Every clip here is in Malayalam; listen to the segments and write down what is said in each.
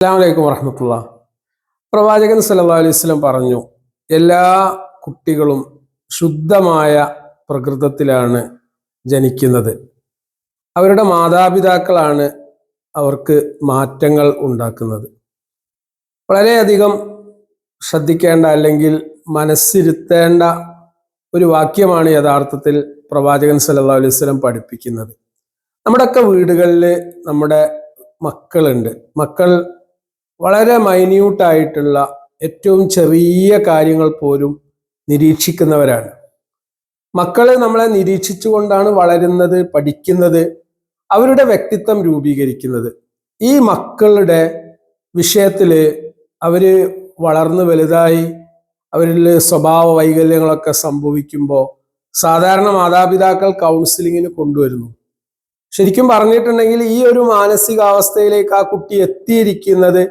അസ്സലാമു അലൈക്കും വറഹ്മത്തുള്ളാഹി. പ്രവാചകൻ സല്ലല്ലാഹു അലൈഹി വസല്ലം പറഞ്ഞു, എല്ലാ കുട്ടികളും ശുദ്ധമായ പ്രകൃതത്തിലാണ് ജനിക്കുന്നത്. അവരുടെ മാതാപിതാക്കളാണ് അവർക്ക് മാറ്റങ്ങൾ ഉണ്ടാക്കുന്നത്. വളരെയധികം ശ്രദ്ധിക്കേണ്ട അല്ലെങ്കിൽ മനസ്സിരുത്തേണ്ട ഒരു വാക്യമാണ് യഥാർത്ഥത്തിൽ പ്രവാചകൻ സല്ലല്ലാഹു അലൈഹി വസല്ലം പഠിപ്പിക്കുന്നത്. നമ്മുടെയൊക്കെ വീടുകളിൽ നമ്മുടെ മക്കളുണ്ട്. മക്കൾ വളരെ മൈന്യൂട്ടായിട്ടുള്ള ഏറ്റവും ചെറിയ കാര്യങ്ങൾ പോലും നിരീക്ഷിക്കുന്നവരാണ്. മക്കള് നമ്മളെ നിരീക്ഷിച്ചുകൊണ്ടാണ് വളരുന്നത്, പഠിക്കുന്നത്, അവരുടെ വ്യക്തിത്വം രൂപീകരിക്കുന്നത്. ഈ മക്കളുടെ വിഷയത്തില് അവര് വളർന്നു വലുതായി അവരിൽ സ്വഭാവ വൈകല്യങ്ങളൊക്കെ സംഭവിക്കുമ്പോൾ സാധാരണ മാതാപിതാക്കൾ കൗൺസിലിങ്ങിന് കൊണ്ടുവരുന്നു. ശരിക്കും പറഞ്ഞിട്ടുണ്ടെങ്കിൽ ഈ ഒരു മാനസികാവസ്ഥയിലേക്ക് ആ കുട്ടി എത്തിയിരിക്കുന്നത്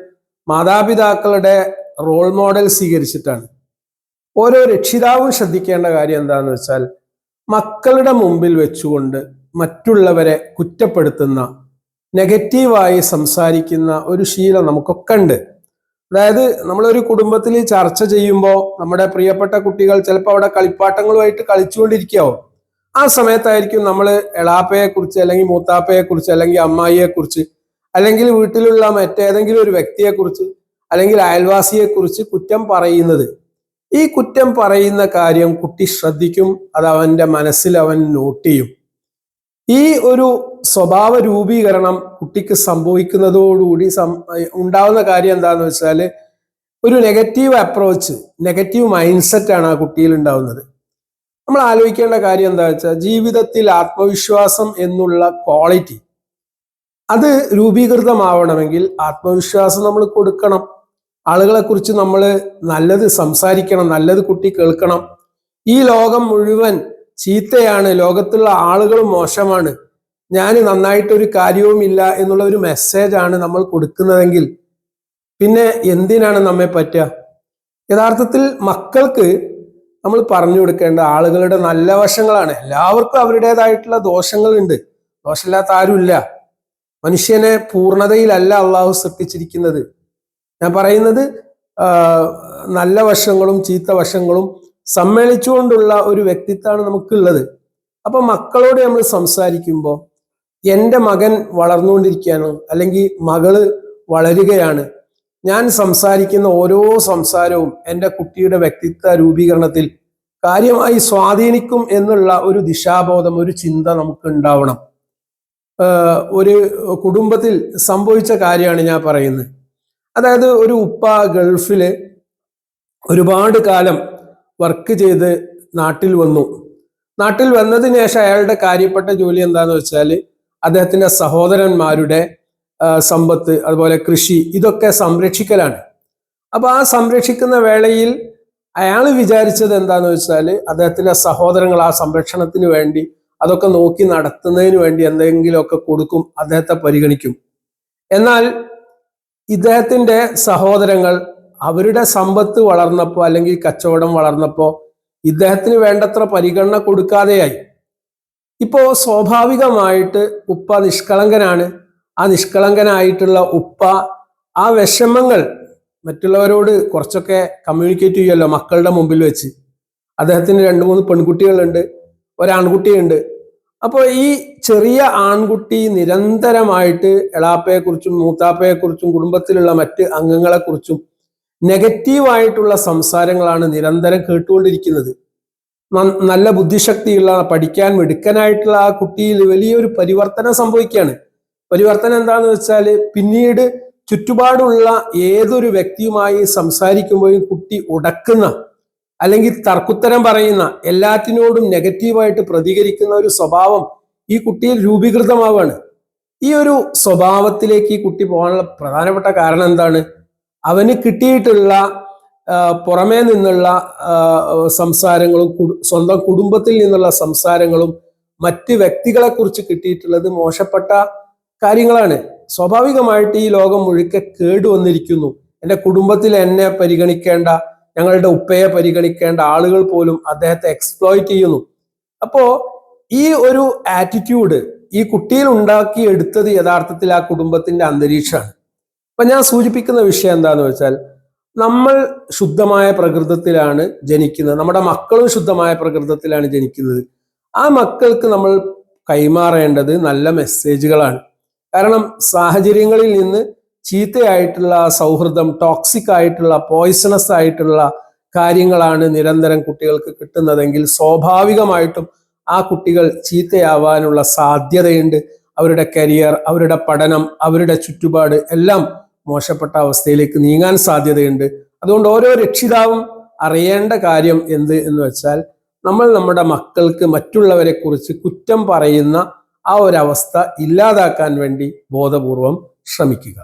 മാതാപിതാക്കളുടെ റോൾ മോഡൽ സ്വീകരിച്ചിട്ടാണ്. ഓരോ രക്ഷിതാവും ശ്രദ്ധിക്കേണ്ട കാര്യം എന്താണെന്ന് വെച്ചാൽ, മക്കളുടെ മുമ്പിൽ വെച്ചുകൊണ്ട് മറ്റുള്ളവരെ കുറ്റപ്പെടുത്തുന്ന, നെഗറ്റീവായി സംസാരിക്കുന്ന ഒരു ശീലം നമുക്കൊക്കെ ഉണ്ട്. അതായത് നമ്മളൊരു കുടുംബത്തിൽ ചർച്ച ചെയ്യുമ്പോൾ നമ്മുടെ പ്രിയപ്പെട്ട കുട്ടികൾ ചിലപ്പോൾ അവിടെ കളിപ്പാട്ടങ്ങളുമായിട്ട് കളിച്ചുകൊണ്ടിരിക്കാവും. ആ സമയത്തായിരിക്കും നമ്മൾ എളാപ്പയെ കുറിച്ച് അല്ലെങ്കിൽ മൂത്താപ്പയെ കുറിച്ച് അല്ലെങ്കിൽ അമ്മായിയെ കുറിച്ച് അല്ലെങ്കിൽ വീട്ടിലുള്ള മറ്റേതെങ്കിലും ഒരു വ്യക്തിയെ കുറിച്ച് അല്ലെങ്കിൽ അയൽവാസിയെ കുറിച്ച് കുറ്റം പറയുന്നത്. ഈ കുറ്റം പറയുന്ന കാര്യം കുട്ടി ശ്രദ്ധിക്കും, അത് അവന്റെ മനസ്സിൽ അവൻ നോട്ട് ചെയ്യും. ഈ ഒരു സ്വഭാവ രൂപീകരണം കുട്ടിക്ക് സംഭവിക്കുന്നതോടുകൂടി ഉണ്ടാവുന്ന കാര്യം എന്താന്ന് വെച്ചാൽ, ഒരു negative approach, negative mind set ആണ് ആ കുട്ടിയിൽ ഉണ്ടാവുന്നത്. നമ്മൾ ആലോചിക്കേണ്ട കാര്യം എന്താ വെച്ചാൽ, ജീവിതത്തിൽ ആത്മവിശ്വാസം എന്നുള്ള ക്വാളിറ്റി അത് രൂപീകൃതമാവണമെങ്കിൽ ആത്മവിശ്വാസം നമ്മൾ കൊടുക്കണം. ആളുകളെ കുറിച്ച് നമ്മൾ നല്ലത് സംസാരിക്കണം, നല്ലത് കുട്ടി കേൾക്കണം. ഈ ലോകം മുഴുവൻ ചീത്തയാണ്, ലോകത്തുള്ള ആളുകൾ മോശമാണ്, ഞാൻ നന്നായിട്ടൊരു കാര്യവുമില്ല എന്നുള്ള ഒരു മെസ്സേജാണ് നമ്മൾ കൊടുക്കുന്നതെങ്കിൽ പിന്നെ എന്തിനാണ് നമ്മെ പറ്റുക? യഥാർത്ഥത്തിൽ മക്കൾക്ക് നമ്മൾ പറഞ്ഞു കൊടുക്കേണ്ട ആളുകളുടെ നല്ല വശങ്ങളാണ്. എല്ലാവർക്കും അവരുടേതായിട്ടുള്ള ദോഷങ്ങളുണ്ട്, ദോഷമില്ലാത്ത ആരുമില്ല. മനുഷ്യനെ പൂർണ്ണതയിലല്ല അള്ളാഹു സൃഷ്ടിച്ചിരിക്കുന്നത്. ഞാൻ പറയുന്നത് നല്ല വശങ്ങളും ചീത്ത വശങ്ങളും സമ്മേളിച്ചുകൊണ്ടുള്ള ഒരു വ്യക്തിത്വമാണ് നമുക്കുള്ളത്. അപ്പൊ മക്കളോട് നമ്മൾ സംസാരിക്കുമ്പോൾ, എൻ്റെ മകൻ വളർന്നുകൊണ്ടിരിക്കുകയാണ് അല്ലെങ്കിൽ മകള് വളരുകയാണ്, ഞാൻ സംസാരിക്കുന്ന ഓരോ സംസാരവും എൻ്റെ കുട്ടിയുടെ വ്യക്തിത്വ രൂപീകരണത്തിൽ കാര്യമായി സ്വാധീനിക്കും എന്നുള്ള ഒരു ദിശാബോധം, ഒരു ചിന്ത നമുക്ക് ഉണ്ടാവണം. ഒരു കുടുംബത്തിൽ സംഭവിച്ച കാര്യമാണ് ഞാൻ പറയുന്നത്. അതായത് ഒരു ഉപ്പ ഗൾഫില് ഒരുപാട് കാലം വർക്ക് ചെയ്ത് നാട്ടിൽ വന്നു. നാട്ടിൽ വന്നതിന് ശേഷം അയാളുടെ കാര്യപ്പെട്ട ജോലി എന്താന്ന് വെച്ചാൽ, അദ്ദേഹത്തിന്റെ സഹോദരന്മാരുടെ സമ്പത്ത്, അതുപോലെ കൃഷി, ഇതൊക്കെ സംരക്ഷിക്കലാണ്. അപ്പൊ ആ സംരക്ഷിക്കുന്ന വേളയിൽ അയാൾ വിചാരിച്ചത് എന്താന്ന് വെച്ചാൽ, അദ്ദേഹത്തിന്റെ സഹോദരങ്ങൾ ആ സംരക്ഷണത്തിന് വേണ്ടി, അതൊക്കെ നോക്കി നടത്തുന്നതിന് വേണ്ടി എന്തെങ്കിലുമൊക്കെ കൊടുക്കും, അദ്ദേഹത്തെ പരിഗണിക്കും. എന്നാൽ ഇദ്ദേഹത്തിന്റെ സഹോദരങ്ങൾ അവരുടെ സമ്പത്ത് വളർന്നപ്പോൾ അല്ലെങ്കിൽ കച്ചവടം വളർന്നപ്പോൾ ഇദ്ദേഹത്തിന് വേണ്ടത്ര പരിഗണന കൊടുക്കാതെയായി. ഇപ്പോ സ്വാഭാവികമായിട്ട് ഉപ്പ നിഷ്കളങ്കനാണ്. ആ നിഷ്കളങ്കനായിട്ടുള്ള ഉപ്പ ആ വിഷമങ്ങൾ മറ്റുള്ളവരോട് കുറച്ചൊക്കെ കമ്മ്യൂണിക്കേറ്റ് ചെയ്യുമല്ലോ മക്കളുടെ മുമ്പിൽ വെച്ച്. അദ്ദേഹത്തിന് 2-3 പെൺകുട്ടികളുണ്ട്, ഒരാൺകുട്ടിയുണ്ട്. അപ്പോൾ ഈ ചെറിയ ആൺകുട്ടി നിരന്തരമായിട്ട് എളാപ്പയെക്കുറിച്ചും മൂത്താപ്പയെക്കുറിച്ചും കുടുംബത്തിലുള്ള മറ്റ് അംഗങ്ങളെക്കുറിച്ചും നെഗറ്റീവായിട്ടുള്ള സംസാരങ്ങളാണ് നിരന്തരം കേട്ടുകൊണ്ടിരിക്കുന്നത്. നല്ല ബുദ്ധിശക്തിയുള്ള, പഠിക്കാൻ മിടുക്കനായിട്ടുള്ള ആ കുട്ടിയിൽ വലിയൊരു പരിവർത്തനം സംഭവിക്കുകയാണ്. പരിവർത്തനം എന്താന്ന് വെച്ചാൽ, പിന്നീട് ചുറ്റുപാടുള്ള ഏതൊരു വ്യക്തിയുമായി സംസാരിക്കുമ്പോഴും കുട്ടി ഉടക്കുന്ന അല്ലെങ്കിൽ തർക്കുത്തരം പറയുന്ന, എല്ലാറ്റിനോടും നെഗറ്റീവായിട്ട് പ്രതികരിക്കുന്ന ഒരു സ്വഭാവം ഈ കുട്ടിയിൽ രൂപീകൃതമാവാണ്. ഈ ഒരു സ്വഭാവത്തിലേക്ക് ഈ കുട്ടി പോകാനുള്ള പ്രധാനപ്പെട്ട കാരണം എന്താണ്? അവന് കിട്ടിയിട്ടുള്ള പുറമേ നിന്നുള്ള സംസാരങ്ങളും സ്വന്തം കുടുംബത്തിൽ നിന്നുള്ള സംസാരങ്ങളും മറ്റ് വ്യക്തികളെ കുറിച്ച് കിട്ടിയിട്ടുള്ളത് മോശപ്പെട്ട കാര്യങ്ങളാണ്. സ്വാഭാവികമായിട്ട് ഈ ലോകം മുഴുക്കെ കേടുവന്നിരിക്കുന്നു. എൻ്റെ കുടുംബത്തിൽ എന്നെ പരിഗണിക്കേണ്ട, ഞങ്ങളുടെ ഉപ്പയെ പരിഗണിക്കേണ്ട ആളുകൾ പോലും അദ്ദേഹത്തെ എക്സ്പ്ലോയിറ്റ് ചെയ്യുന്നു. അപ്പോ ഈ ഒരു ആറ്റിറ്റ്യൂഡ് ഈ കുട്ടിയിൽ ഉണ്ടാക്കി എടുത്തത് യഥാർത്ഥത്തിൽ ആ കുടുംബത്തിന്റെ അന്തരീക്ഷമാണ്. അപ്പൊ ഞാൻ സൂചിപ്പിക്കുന്ന വിഷയം എന്താന്ന് വെച്ചാൽ, നമ്മൾ ശുദ്ധമായ പ്രകൃതത്തിലാണ് ജനിക്കുന്നത്, നമ്മുടെ മക്കളും ശുദ്ധമായ പ്രകൃതത്തിലാണ് ജനിക്കുന്നത്. ആ മക്കൾക്ക് നമ്മൾ കൈമാറേണ്ടത് നല്ല മെസ്സേജുകളാണ്. കാരണം സാഹചര്യങ്ങളിൽ നിന്ന് ചീത്തയായിട്ടുള്ള സൗഹൃദം, ടോക്സിക് ആയിട്ടുള്ള, പോയിസണസ് ആയിട്ടുള്ള കാര്യങ്ങളാണ് നിരന്തരം കുട്ടികൾക്ക് കിട്ടുന്നതെങ്കിൽ സ്വാഭാവികമായിട്ടും ആ കുട്ടികൾ ചീത്തയാവാനുള്ള സാധ്യതയുണ്ട്. അവരുടെ കരിയർ, അവരുടെ പഠനം, അവരുടെ ചുറ്റുപാട് എല്ലാം മോശപ്പെട്ട അവസ്ഥയിലേക്ക് നീങ്ങാൻ സാധ്യതയുണ്ട്. അതുകൊണ്ട് ഓരോ രക്ഷിതാവും അറിയേണ്ട കാര്യം എന്ന് വെച്ചാൽ, നമ്മൾ നമ്മുടെ മക്കൾക്ക് മറ്റുള്ളവരെ കുറിച്ച് കുറ്റം പറയുന്ന ആ ഒരു അവസ്ഥ ഇല്ലാതാക്കാൻ വേണ്ടി ബോധപൂർവം ശ്രമിക്കുക.